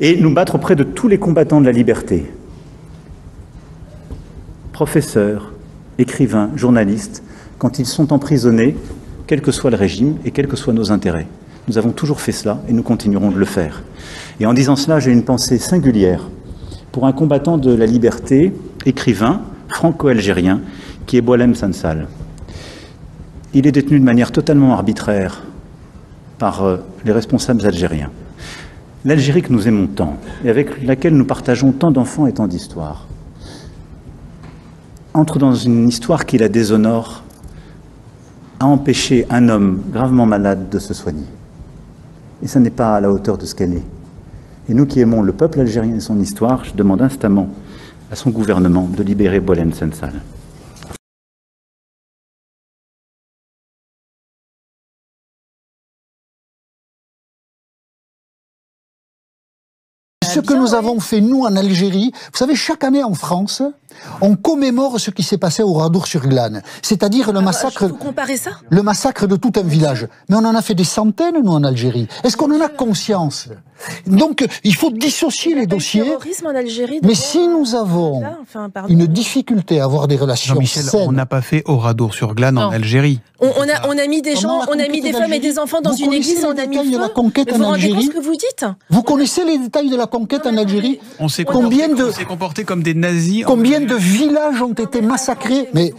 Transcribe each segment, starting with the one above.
et nous battre auprès de tous les combattants de la liberté. Professeurs, écrivains, journalistes, quand ils sont emprisonnés, quel que soit le régime et quels que soient nos intérêts. Nous avons toujours fait cela et nous continuerons de le faire. Et en disant cela, j'ai une pensée singulière pour un combattant de la liberté, écrivain, franco-algérien, qui est Boualem Sansal. Il est détenu de manière totalement arbitraire par les responsables algériens. L'Algérie que nous aimons tant et avec laquelle nous partageons tant d'enfants et tant d'histoires entre dans une histoire qui la déshonore, a empêché un homme gravement malade de se soigner. Et ça n'est pas à la hauteur de ce qu'elle est. Et nous qui aimons le peuple algérien et son histoire, je demande instamment à son gouvernement de libérer Boualem Sansal. Ce que nous avons fait, nous, en Algérie, vous savez, chaque année en France, on commémore ce qui s'est passé au Radour-sur-Glane, c'est-à-dire le massacre, vous comparez ça ? Le massacre de tout un village. Mais on en a fait des centaines, nous, en Algérie. Est-ce qu'on en a conscience? Donc, il faut dissocier les dossiers. Terrorisme en Algérie, mais si nous avons une difficulté à avoir des relations saines... On n'a pas fait Oradour-sur-Glane en Algérie. On a mis des gens, on a mis des femmes et des enfants dans une église, on a mis le feu. Vous vous rendez compte ce que vous dites? Vous connaissez les détails de la conquête en Algérie? On s'est comporté comme des nazis. Combien de villages ont été massacrés? Mais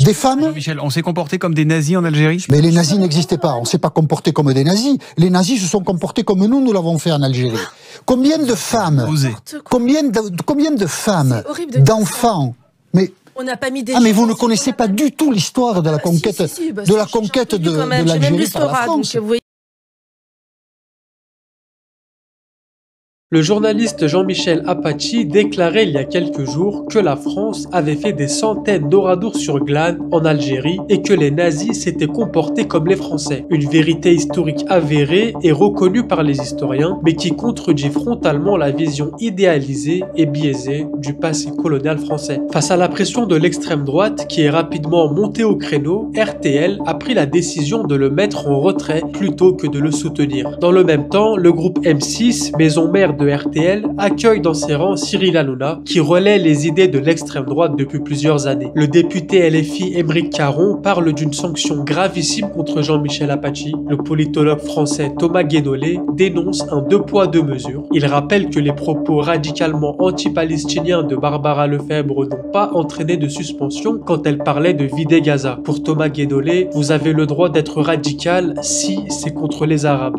des femmes? Michel, on s'est comporté comme des nazis en Algérie? Mais les nazis n'existaient pas. On ne s'est pas comporté comme des nazis. Les nazis se sont comportés comme nous l'avons fait en Algérie. Combien de femmes? Combien de femmes, d'enfants? Mais on n'a pas mis des mais vous ne connaissez pas du tout l'histoire de la conquête, de l'Algérie par la France. Le journaliste Jean-Michel Apathy déclarait il y a quelques jours que la France avait fait des centaines d'Oradour-sur-Glane en Algérie et que les nazis s'étaient comportés comme les Français. Une vérité historique avérée et reconnue par les historiens, mais qui contredit frontalement la vision idéalisée et biaisée du passé colonial français. Face à la pression de l'extrême droite qui est rapidement montée au créneau, RTL a pris la décision de le mettre en retrait plutôt que de le soutenir. Dans le même temps, le groupe M6, maison mère de RTL, accueille dans ses rangs Cyril Hanouna, qui relaie les idées de l'extrême droite depuis plusieurs années. Le député LFI Aymeric Caron parle d'une sanction gravissime contre Jean-Michel Apathy. Le politologue français Thomas Guénolé dénonce un deux poids deux mesures. Il rappelle que les propos radicalement anti-palestiniens de Barbara Lefebvre n'ont pas entraîné de suspension quand elle parlait de vider Gaza. Pour Thomas Guénolé, vous avez le droit d'être radical si c'est contre les Arabes.